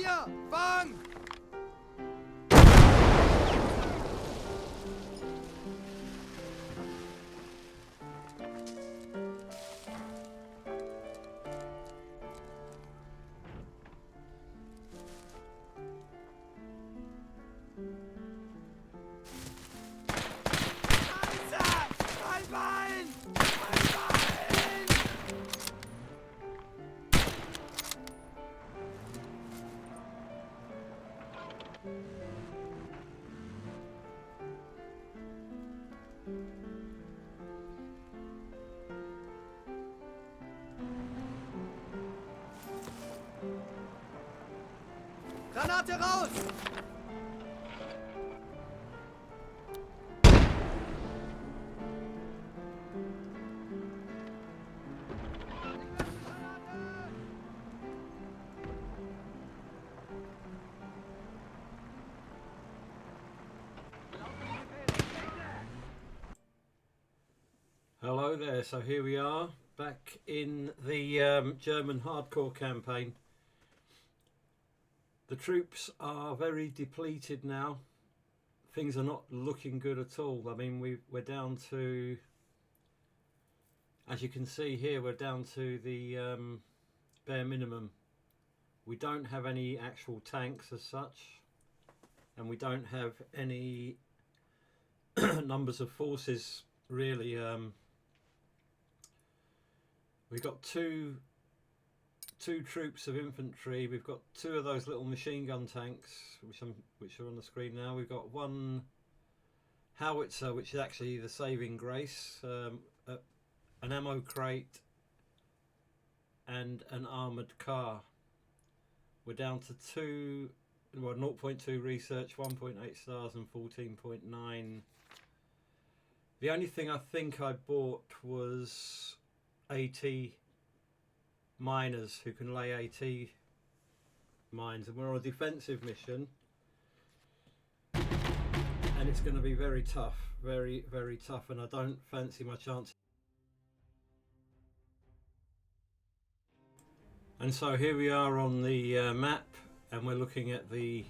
Hier, fang! Granate raus! Hello there, so here we are back in the German hardcore campaign. The troops are very depleted now. Things are not looking good at all. I mean, we're down to, as you can see here, we're down to the bare minimum. We don't have any actual tanks as such, and we don't have any numbers of forces really. We've got two troops of infantry. We've got two of those little machine gun tanks, which are on the screen now. We've got one howitzer, which is actually the saving grace, an ammo crate, and an armoured car. We're down to 0.2 research, 1.8 stars, and 14.9. The only thing I think I bought was AT miners who can lay AT mines, and we're on a defensive mission, and it's going to be very tough, very tough, and I don't fancy my chances. And so here we are on the map, and we're looking at the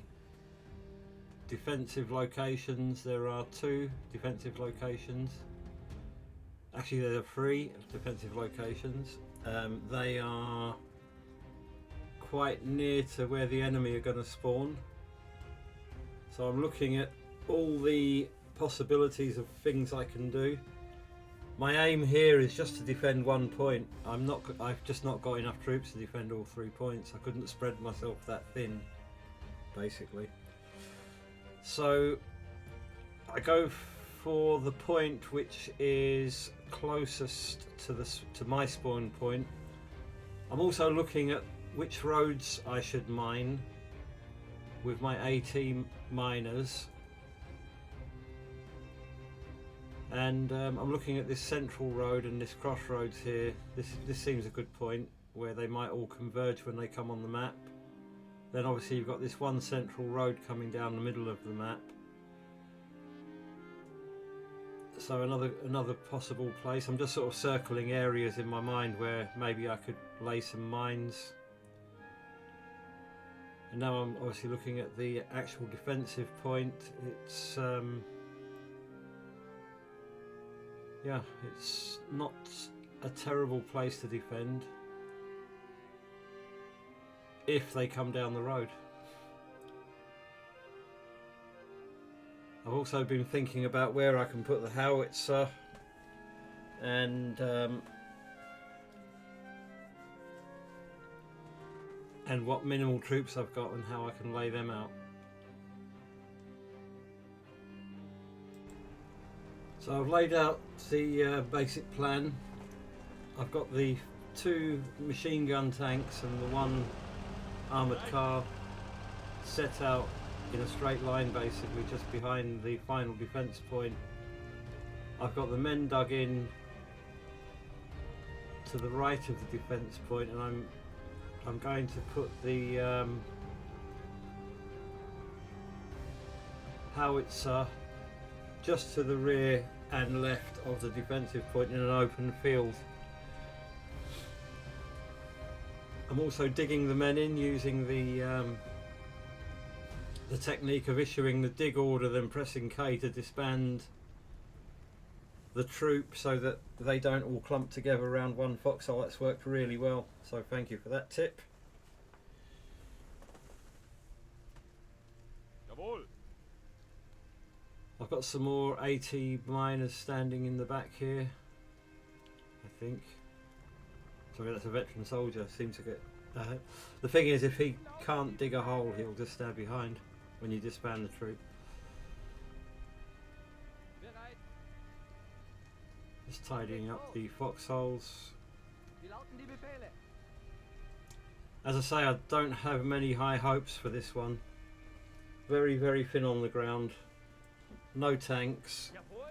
defensive locations. There are 2 defensive locations. Actually, there are 3 defensive locations. They are quite near to where the enemy are going to spawn. So I'm looking at all the possibilities of things I can do. My aim here is just to defend 1 point. I've just not got enough troops to defend all 3 points. I couldn't spread myself that thin, basically. So I go for the point which is closest to my spawn point. I'm also looking at which roads I should mine with my AT miners, and I'm looking at this central road and this crossroads here. This seems a good point where they might all converge when they come on the map. Then obviously you've got this one central road coming down the middle of the map. So another possible place. I'm just sort of circling areas in my mind where maybe I could lay some mines. And now I'm obviously looking at the actual defensive point. It's yeah, it's not a terrible place to defend if they come down the road. I've also been thinking about where I can put the howitzer and what minimal troops I've got and how I can lay them out. So I've laid out the basic plan. I've got the 2 machine gun tanks and the 1 armoured car set out in a straight line, basically just behind the final defence point. I've got the men dug in to the right of the defence point, and I'm going to put the howitzer just to the rear and left of the defensive point in an open field. I'm also digging the men in using the the technique of issuing the dig order, then pressing K to disband the troop so that they don't all clump together around one foxhole. That's worked really well, so thank you for that tip. Jawohl. I've got some more AT miners standing in the back here, I think. Sorry, that's a veteran soldier. Seems to get... the thing is, if he can't dig a hole, he'll just stand behind when you disband the troop. Bereit. Just tidying up the foxholes. Wie lauten die Befehle? As I say, I don't have many high hopes for this one. Very, very thin on the ground. No tanks. Jawohl.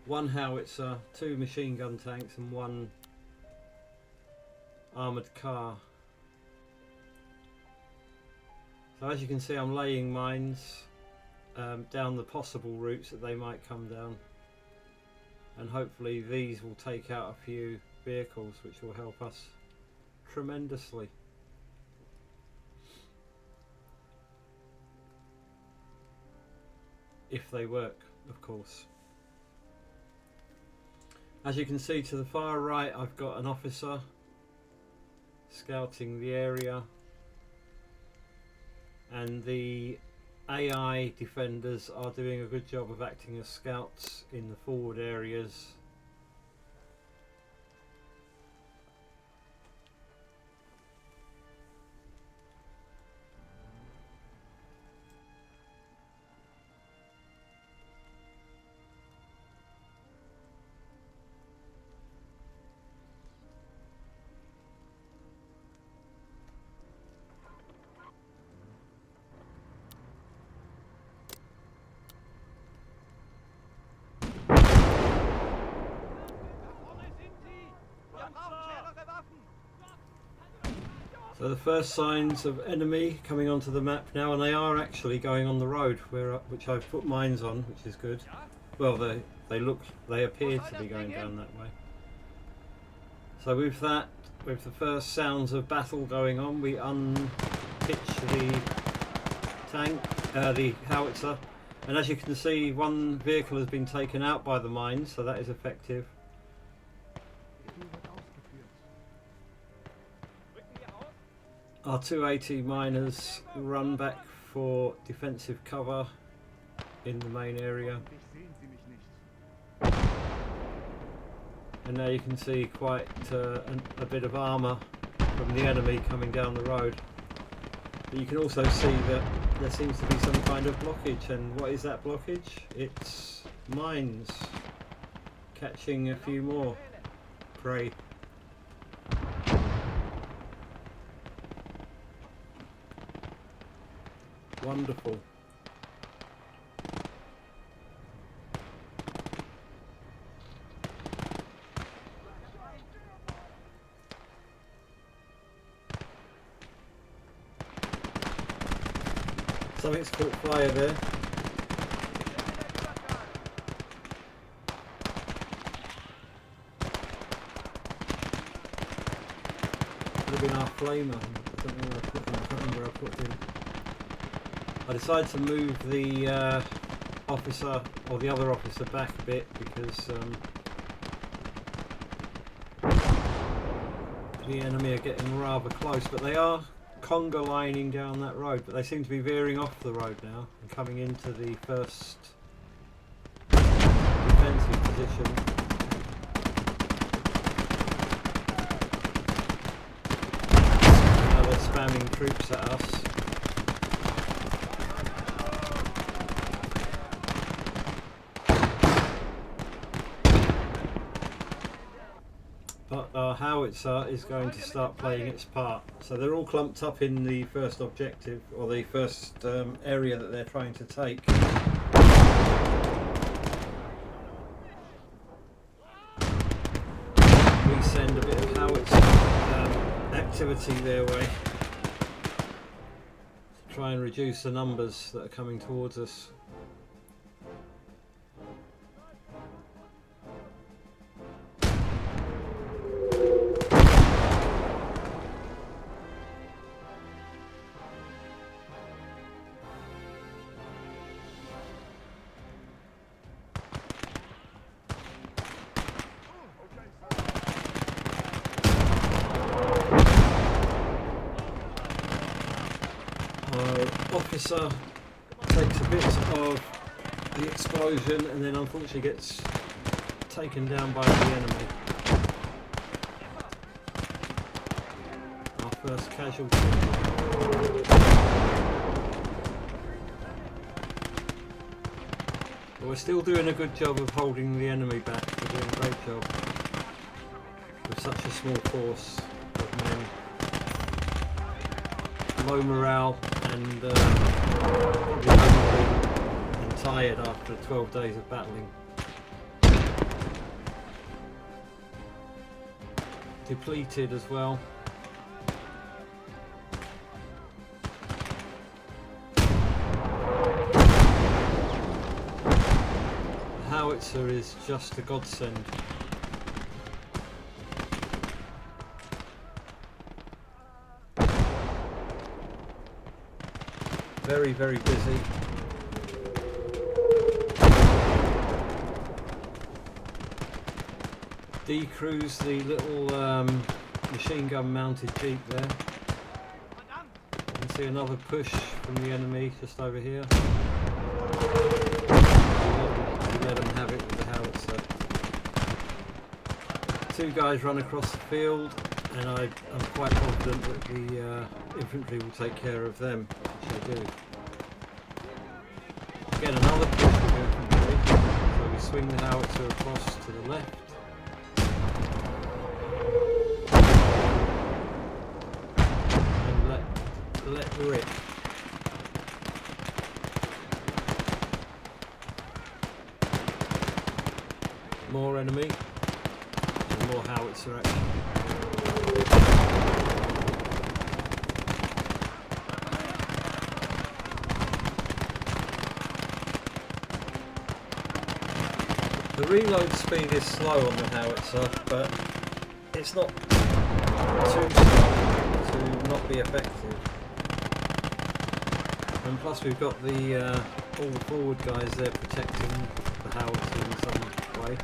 One howitzer, 2 machine gun tanks and 1 armoured car. So as you can see, I'm laying mines down the possible routes that they might come down, and hopefully these will take out a few vehicles, which will help us tremendously. If they work, of course. As you can see to the far right, I've got an officer scouting the area, and the AI defenders are doing a good job of acting as scouts in the forward areas. So the first signs of enemy coming onto the map now, and they are actually going on the road which I've put mines on, which is good. Well, they appear to be going down that way. So with that, with the first sounds of battle going on, we unpitch the tank, the howitzer, and as you can see, one vehicle has been taken out by the mines, so that is effective. Our 2 AT miners run back for defensive cover in the main area. And now you can see quite a bit of armour from the enemy coming down the road. But you can also see that there seems to be some kind of blockage, and what is that blockage? It's mines catching a few more prey. Wonderful. Something's caught fire there. Could have been our flamer. I don't know where I put him. I can't remember where I put him. I decided to move the officer, or the other officer, back a bit because the enemy are getting rather close, but they are conga lining down that road, but they seem to be veering off the road now and coming into the first defensive position. Now they're spamming troops at us. But our howitzer is going to start playing its part. So they're all clumped up in the first objective, or the first area that they're trying to take. We send a bit of howitzer activity their way to try and reduce the numbers that are coming towards us. officer takes a bit of the explosion and then unfortunately gets taken down by the enemy. Our first casualty. But we're still doing a good job of holding the enemy back. We're doing a great job with such a small force of men. Low morale and tired after 12 days of battling. Depleted as well. The howitzer is just a godsend. Very, very busy. Decrews the little machine gun mounted jeep there. You can see another push from the enemy just over here. We let them have it with the howitzer. Two guys run across the field and I'm quite confident that the infantry will take care of them, which they do. Again, another push from the infantry, so we swing the howitzer across to the left. And let rip. More enemy, and more howitzer action. The reload speed is slow on the howitzer, but it's not too slow to not be effective. And plus we've got the all the forward guys there protecting the howitzer in some way.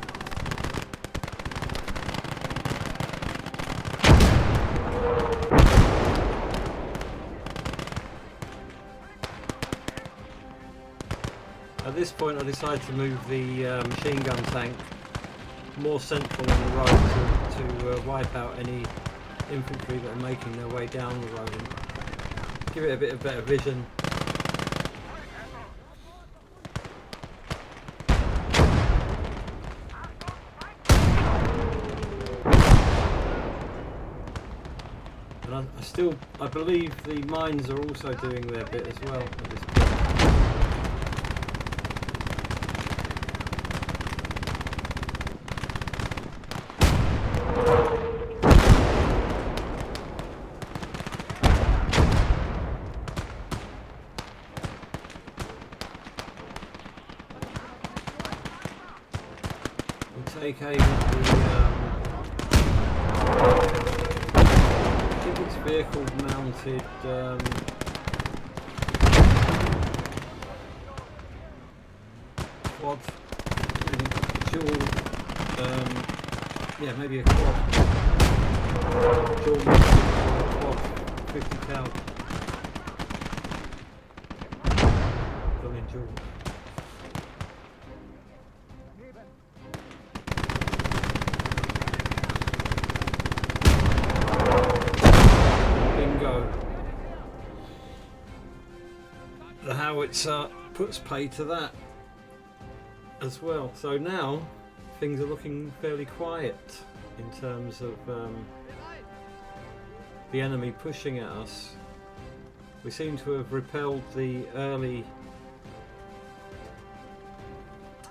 At this point I decided to move the machine gun tank more central on the road to wipe out any infantry that are making their way down the road and give it a bit of better vision. And I believe the mines are also doing their bit as well at this point. Take aim at I think it's vehicle mounted quad, dual, yeah, maybe a quad, dual quad 50 cal, dual. The howitzer puts pay to that as well. So now things are looking fairly quiet in terms of the enemy pushing at us. We seem to have repelled the early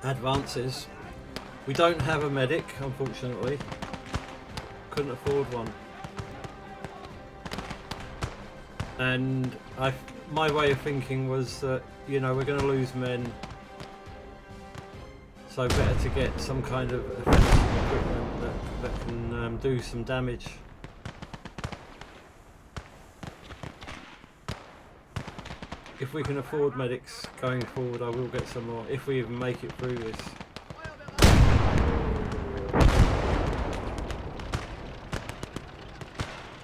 advances. We don't have a medic, unfortunately. Couldn't afford one. And my way of thinking was that, you know, we're going to lose men, so better to get some kind of offensive equipment that can do some damage. If we can afford medics going forward, I will get some more, if we even make it through this.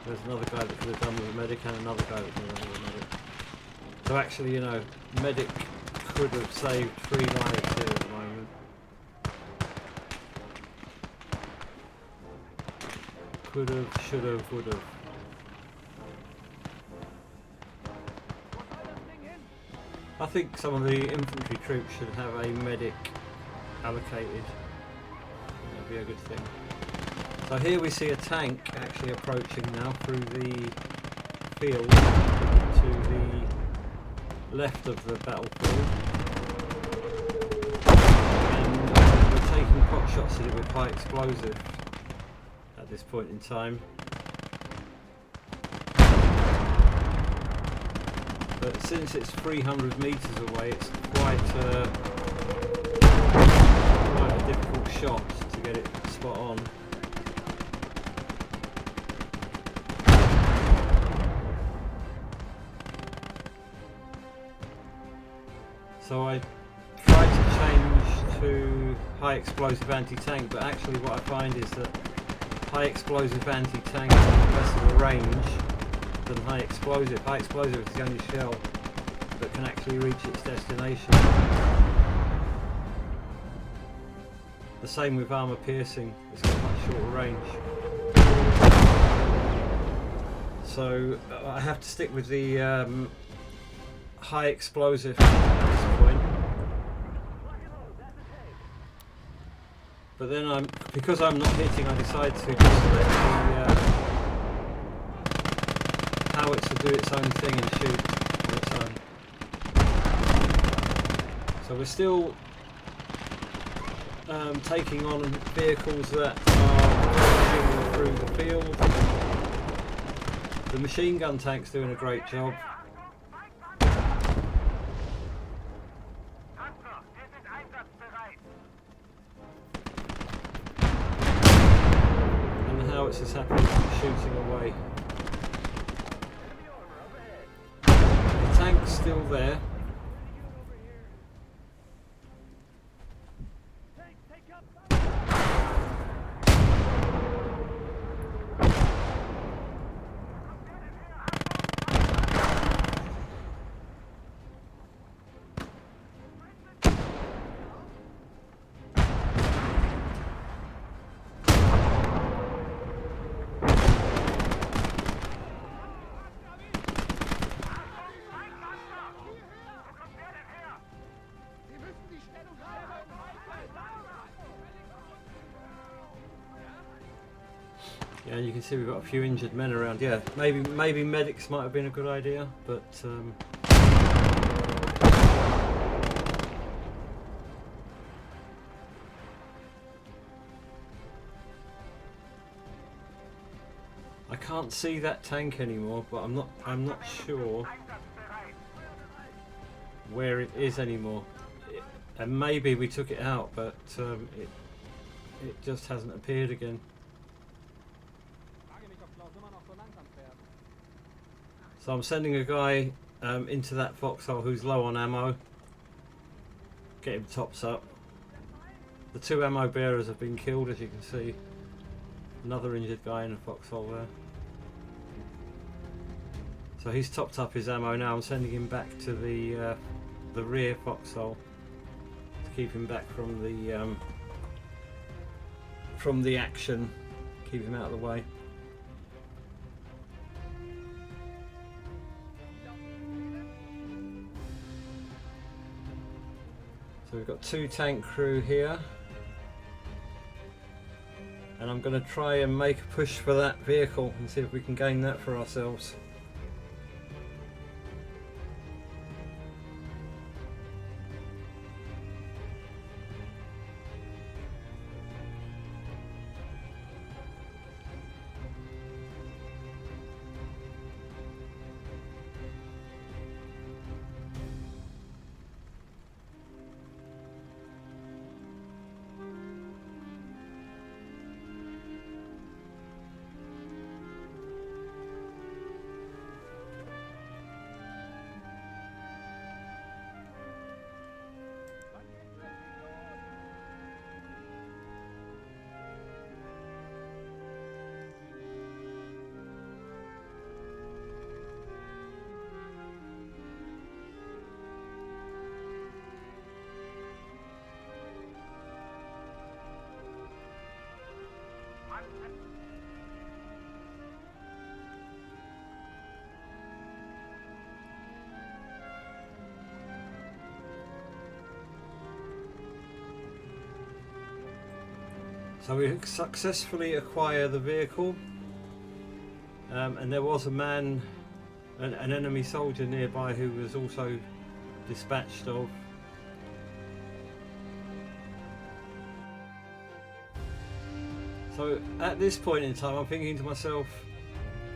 There's another guy that could have done with a medic and another guy that could have done with a medic. So actually, you know, medic could have saved 3 lives here at the moment. Could have, should have, would have. I think some of the infantry troops should have a medic allocated. That'd be a good thing. So here we see a tank actually approaching now through the field to the left of the battlefield. And we're taking pot shots at it with high explosive at this point in time. But since it's 300 meters away, it's quite a difficult shot to get it spot on. So I tried to change to high explosive anti-tank, but actually what I find is that high explosive anti-tank has less of a range than high explosive. High explosive is the only shell that can actually reach its destination. The same with armour piercing, it's got a much shorter range. So I have to stick with the high explosive at this point. But then because I'm not hitting, I decide to just let the howitzer do its own thing and shoot on its own. So we're still taking on vehicles that are pushing through the field. The machine gun tank's doing a great job. And the howitzer's happy shooting away. The tank's still there. Yeah, and you can see we've got a few injured men around. Yeah, maybe medics might have been a good idea, but I can't see that tank anymore. But I'm not sure where it is anymore. And maybe we took it out, but it just hasn't appeared again. So I'm sending a guy into that foxhole who's low on ammo. Get him tops up. The 2 ammo bearers have been killed, as you can see. Another injured guy in a foxhole there. So he's topped up his ammo now. I'm sending him back to the rear foxhole to keep him back from the action. Keep him out of the way. So we've got 2 tank crew here, and I'm going to try and make a push for that vehicle and see if we can gain that for ourselves. So we successfully acquire the vehicle, and there was a man, an enemy soldier nearby who was also dispatched of. So at this point in time, I'm thinking to myself,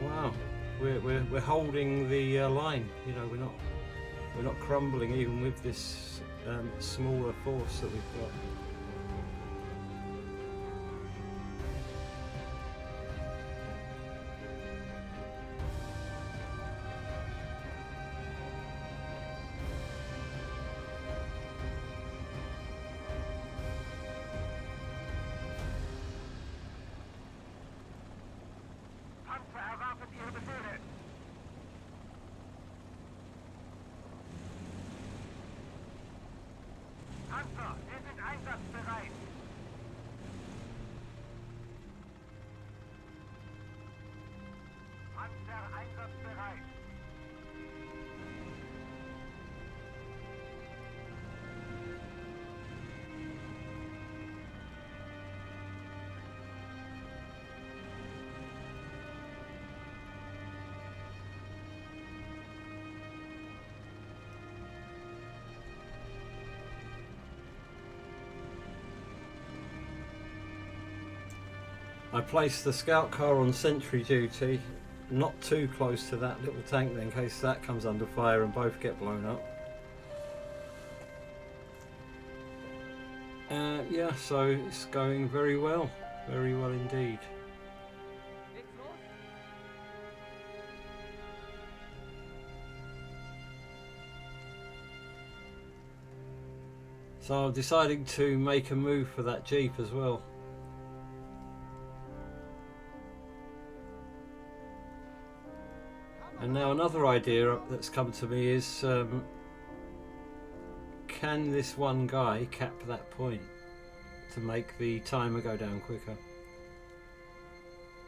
wow, we're holding the line. You know, we're not crumbling even with this smaller force that we've got. Panzer, wir sind einsatzbereit. Panzer einsatzbereit. I placed the scout car on sentry duty, not too close to that little tank there in case that comes under fire and both get blown up. Yeah, so it's going very well indeed. Geht's los? So I'm deciding to make a move for that Jeep as well. And now another idea that's come to me is, can this one guy cap that point to make the timer go down quicker?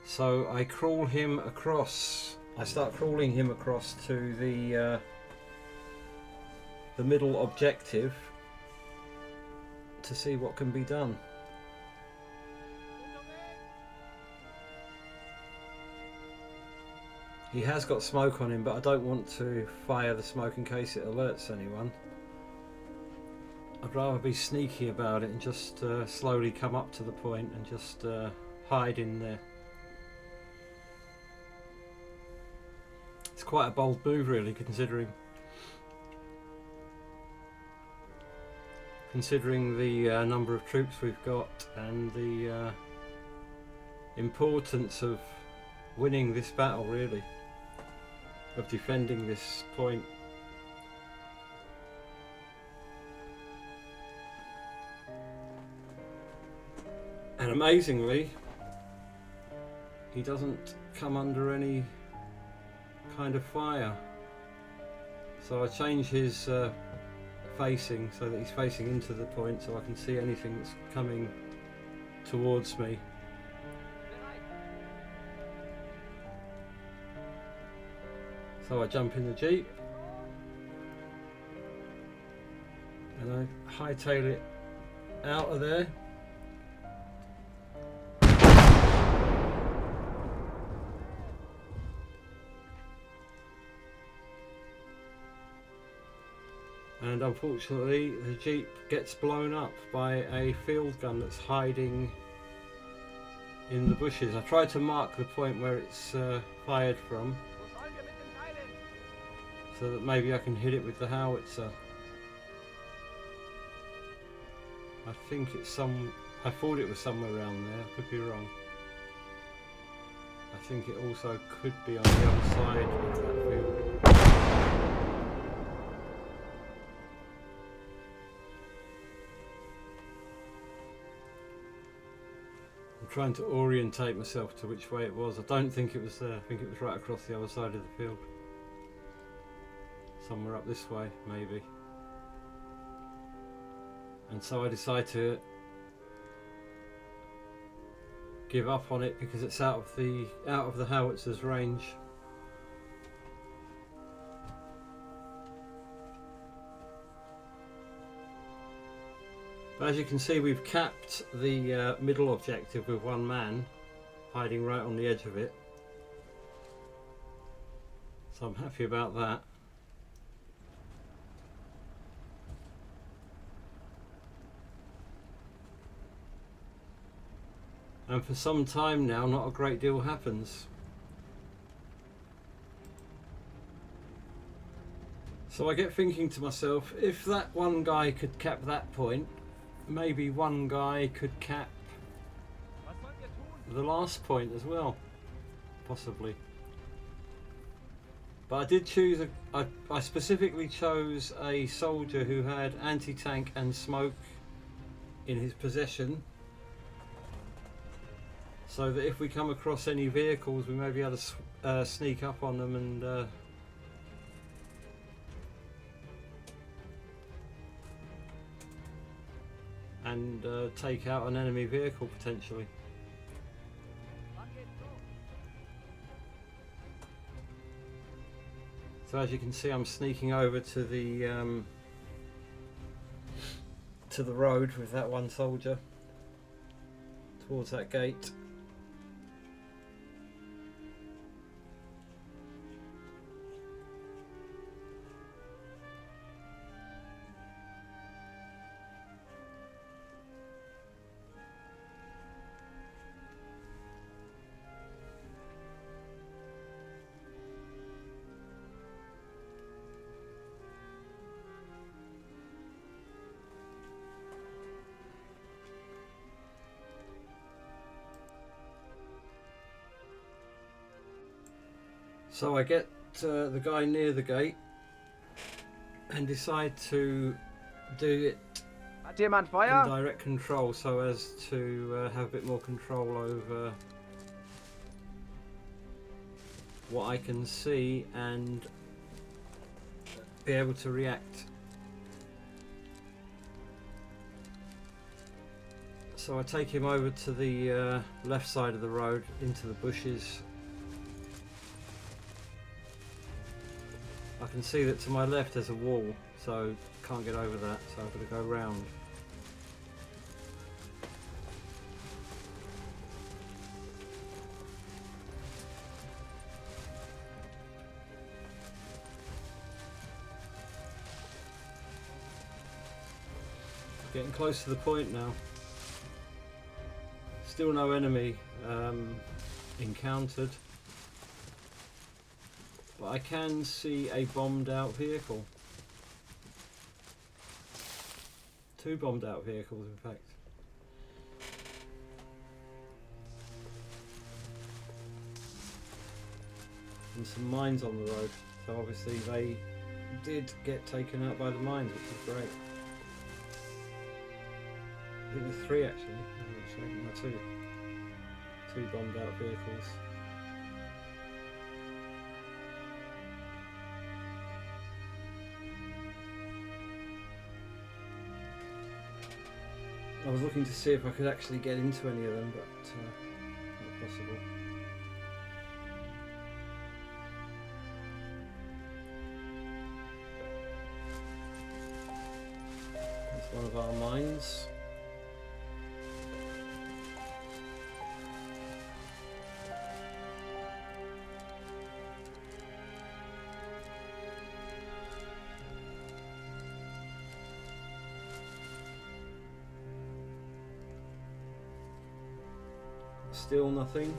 So I crawl him across. I start crawling him across to the middle objective to see what can be done. He has got smoke on him, but I don't want to fire the smoke in case it alerts anyone. I'd rather be sneaky about it and just slowly come up to the point and just hide in there. It's quite a bold move really, considering the number of troops we've got and the importance of winning this battle, really, of defending this point. And amazingly, he doesn't come under any kind of fire. So I change his facing so that he's facing into the point so I can see anything that's coming towards me. So I jump in the Jeep and I hightail it out of there. And unfortunately the Jeep gets blown up by a field gun that's hiding in the bushes. I tried to mark the point where it's fired from, so that maybe I can hit it with the howitzer. I thought it was somewhere around there, I could be wrong. I think it also could be on the other side of that field. I'm trying to orientate myself to which way it was. I don't think it was there, I think it was right across the other side of the field. Somewhere up this way, maybe. And so I decide to give up on it because it's out of the howitzer's range. But as you can see, we've capped the middle objective with one man hiding right on the edge of it. So I'm happy about that. And for some time now, not a great deal happens. So I get thinking to myself, if that one guy could cap that point, maybe one guy could cap Was sollen wir tun? the last point as well, possibly. But I did choose I specifically chose a soldier who had anti-tank and smoke in his possession, so that if we come across any vehicles, we may be able to sneak up on them and take out an enemy vehicle potentially. Wann geht's los? So as you can see, I'm sneaking over to the road with that one soldier towards that gate. So I get the guy near the gate and decide to do it Hat jemand in Feuer? direct control, so as to have a bit more control over what I can see and be able to react. So I take him over to the left side of the road into the bushes. I can see that to my left there's a wall, so can't get over that, so I've got to go round. Getting close to the point now. Still no enemy encountered. But I can see a bombed out vehicle. Two bombed out vehicles, in fact. And some mines on the road. So obviously they did get taken out by the mines, which is great. I think there's three actually. No, two. Two bombed out vehicles. I was looking to see if I could actually get into any of them, but not possible. That's one of our mines. Still nothing.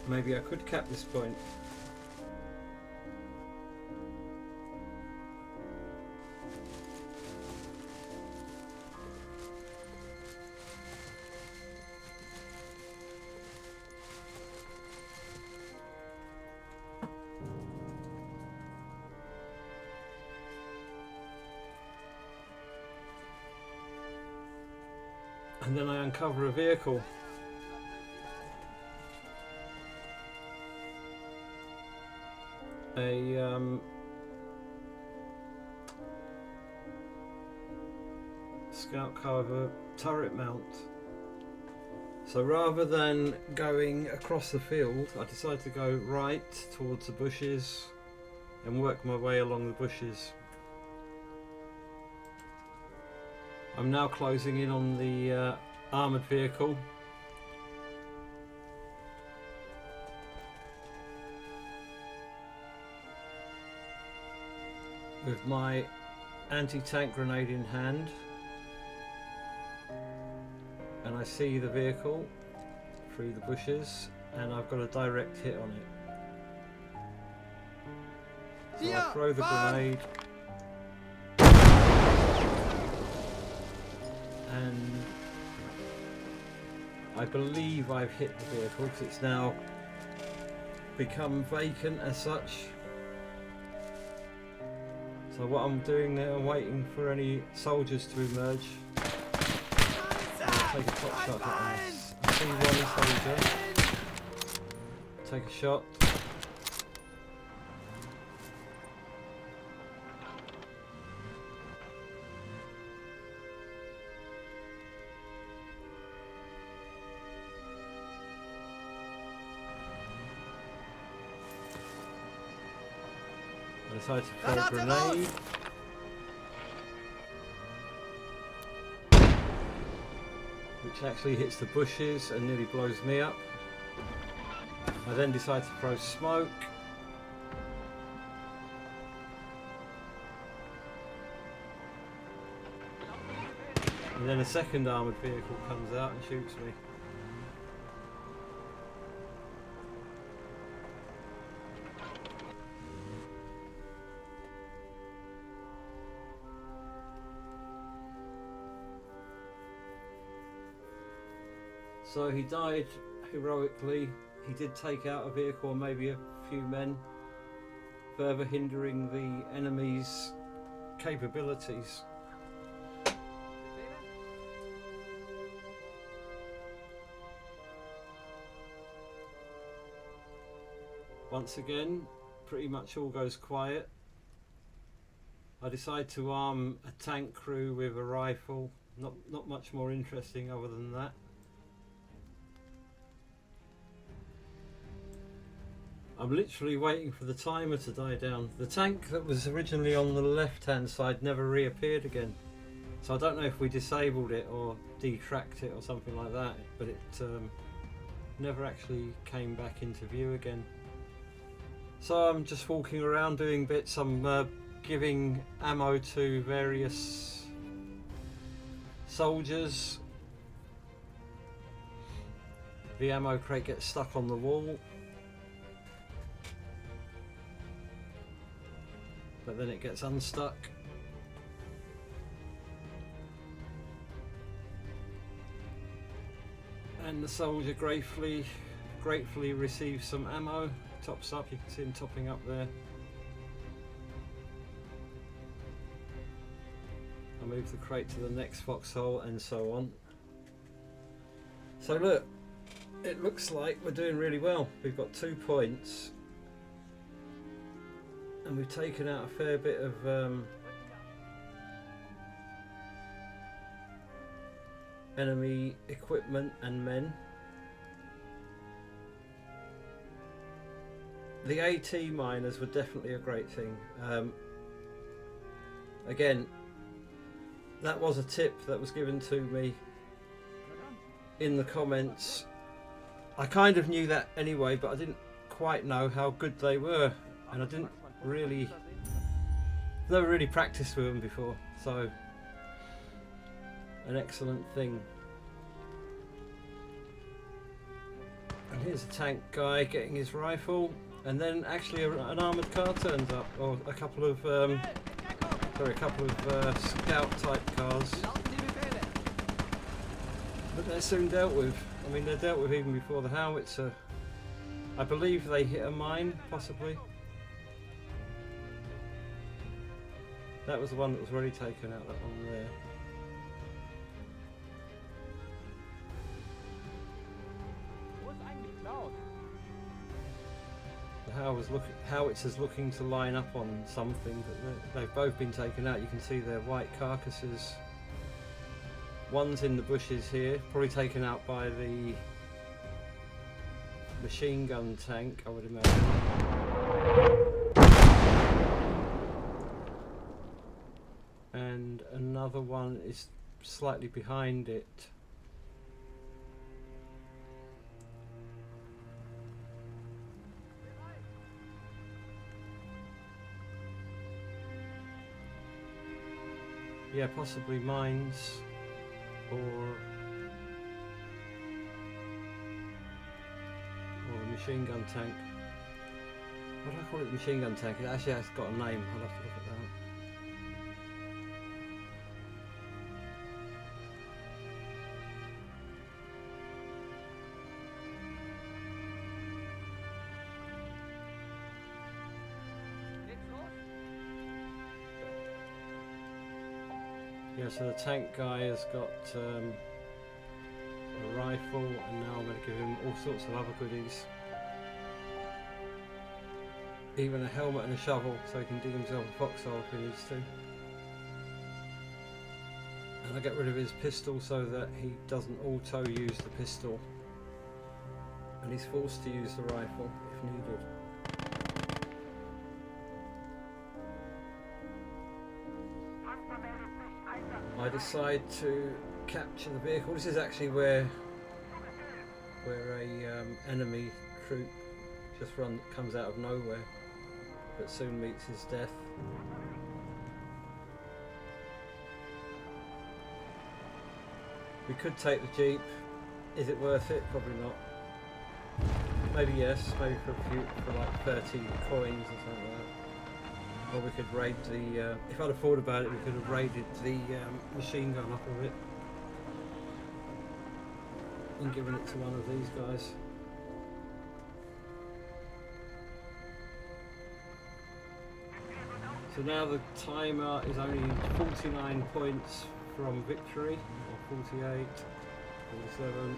Maybe I could cap this point. And then I uncover a vehicle. A scout car with a turret mount. So rather than going across the field, I decided to go right towards the bushes and work my way along the bushes. I'm now closing in on the armoured vehicle. With my anti-tank grenade in hand, and I see the vehicle through the bushes, and I've got a direct hit on it. So I throw the grenade, and I believe I've hit the vehicle because it's now become vacant as such. So what I'm doing now, I'm waiting for any soldiers to emerge. I'll take a top shot at this. I see one soldier. Take a shot. I decided to throw a grenade. Which actually hits the bushes and nearly blows me up. I then decide to throw smoke. And then a second armoured vehicle comes out and shoots me. So he died heroically. He did take out a vehicle and maybe a few men, further hindering the enemy's capabilities. Once again, pretty much all goes quiet. I decide to arm a tank crew with a rifle. Not much more interesting other than that. I'm literally waiting for the timer to die down. The tank that was originally on the left hand side never reappeared again. So I don't know if we disabled it or detracked it or something like that, but it never actually came back into view again. So I'm just walking around doing bits. I'm giving ammo to various soldiers. The ammo crate gets stuck on the wall. But then it gets unstuck. And the soldier gratefully receives some ammo. Tops up, you can see him topping up there. I move the crate to the next foxhole and so on. So look, it looks like we're doing really well. We've got 2 points. And we've taken out a fair bit of enemy equipment and men. The AT miners were definitely a great thing. Again, that was a tip that was given to me in the comments. I kind of knew that anyway, but I didn't quite know how good they were, and I didn't never really practiced with them before, so an excellent thing. And here's a tank guy getting his rifle, and then actually an armoured car turns up, or a couple of scout type cars, but they're soon dealt with. I mean, they're dealt with even before the howitzer. I believe they hit a mine, possibly. That was the one that was already taken out, that one there. The howitzer's looking to line up on something, but they've both been taken out. You can see their white carcasses. One's in the bushes here, probably taken out by the machine gun tank, I would imagine. And another one is slightly behind it. Yeah, possibly mines or a machine gun tank. What do I call it? Machine gun tank. It actually has got a name. I'll have to look at that. Geht's los? Yeah, so the tank guy has got a rifle, and now I'm going to give him all sorts of other goodies. Even a helmet and a shovel, so he can dig himself a foxhole if he needs to. And I get rid of his pistol so that he doesn't auto use the pistol, and he's forced to use the rifle if needed. I decide to capture the vehicle. This is actually where a enemy troop just comes out of nowhere, but soon meets his death. We could take the Jeep. Is it worth it? Probably not. Maybe yes, maybe for like 30 coins or something like that. Or we could raid the, if I'd have thought about it, we could have raided the machine gun up of it and given it to one of these guys. So now the timer is only 49 points from victory, or 48, 47.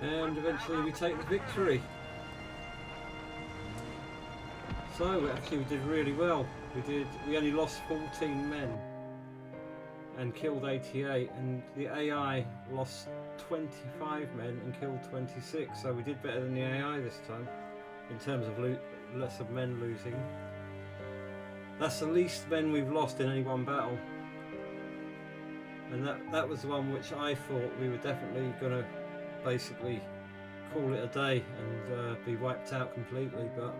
And eventually we take the victory. So actually we did really well. We only lost 14 men and killed 88, and the AI lost 25 men and killed 26. So we did better than the AI this time in terms of less of men losing. That's the least men we've lost in any one battle, and that was the one which I thought we were definitely gonna basically call it a day and be wiped out completely, but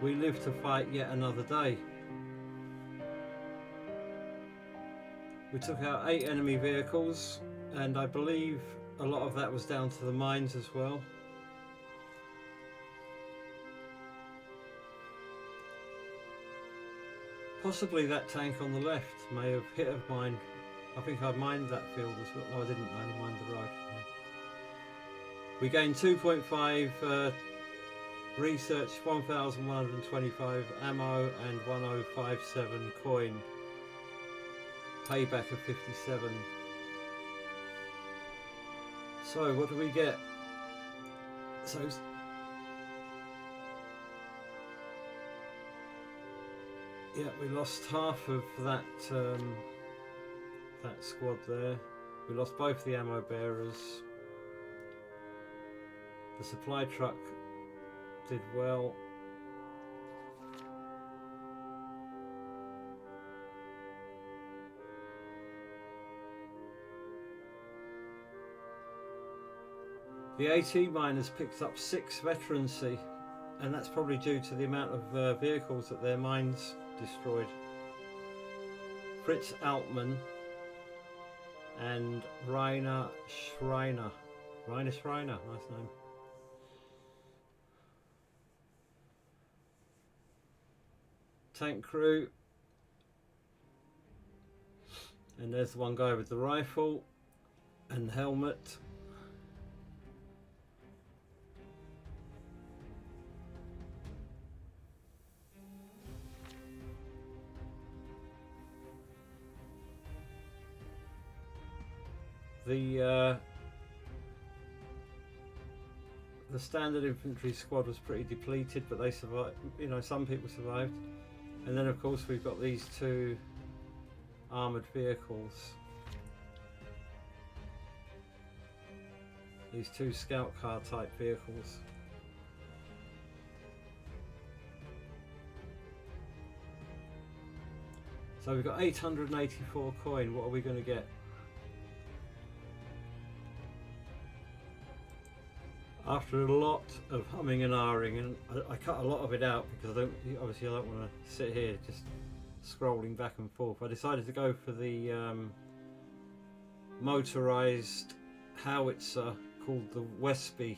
we lived to fight yet another day. We took out 8 enemy vehicles, and I believe a lot of that was down to the mines as well. Possibly that tank on the left may have hit a mine. I think I mined that field as well. No, I didn't. I only mined the right. We gained 2.5 research, 1,125 ammo, and 1057 coin. Payback of 57. So what do we get? So yeah, we lost half of that that squad there. We lost both the ammo bearers. The supply truck did well. The AT miners picked up 6 veterancy, and that's probably due to the amount of vehicles that their mines destroyed. Fritz Altman and Rainer Schreiner. Rainer Schreiner, nice name. Tank crew, and there's the one guy with the rifle and helmet. The standard infantry squad was pretty depleted, but they survived. You know, some people survived. And then of course we've got these 2 armoured vehicles. These 2 scout car type vehicles. So we've got 884 coin. What are we going to get? After a lot of humming and ahhing, and I cut a lot of it out because I don't want to sit here just scrolling back and forth. I decided to go for the motorised howitzer called the Vespi,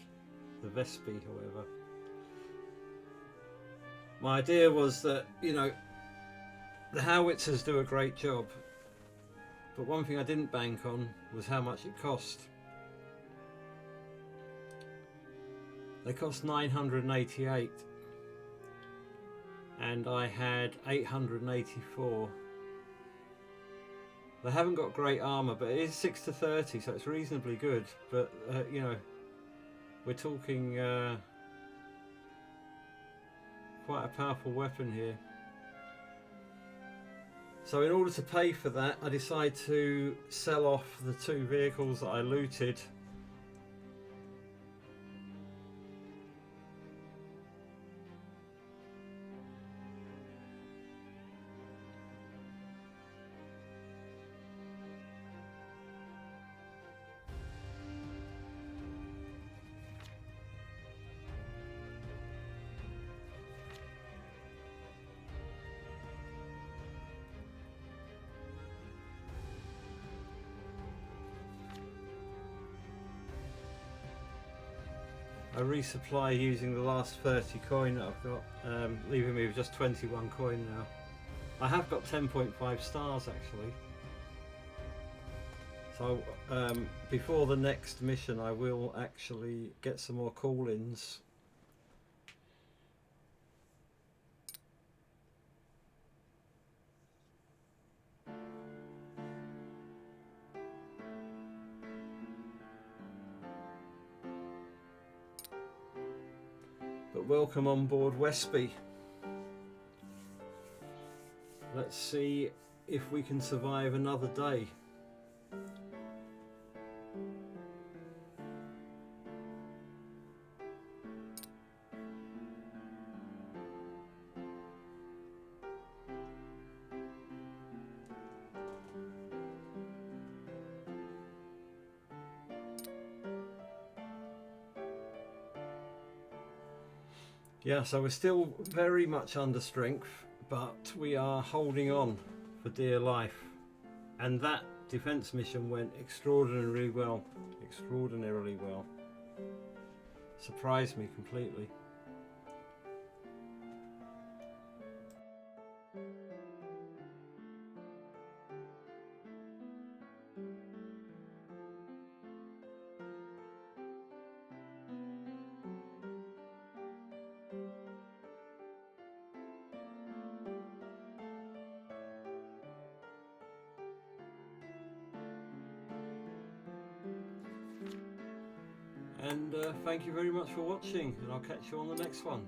however. My idea was that, you know, the howitzers do a great job, but one thing I didn't bank on was how much it cost. They cost 988 and I had 884. They haven't got great armour, but it is 6 to 30, so it's reasonably good. But you know, we're talking quite a powerful weapon here. So in order to pay for that, I decided to sell off the 2 vehicles that I looted. I resupply using the last 30 coin that I've got, leaving me with just 21 coin now. I have got 10.5 stars actually. So before the next mission I will actually get some more call-ins. But welcome on board Vespi. Let's see if we can survive another day. Yeah, so we're still very much under strength, but we are holding on for dear life. And that defense mission went extraordinarily well. Extraordinarily well. Surprised me completely. And thank you very much for watching, and I'll catch you on the next one.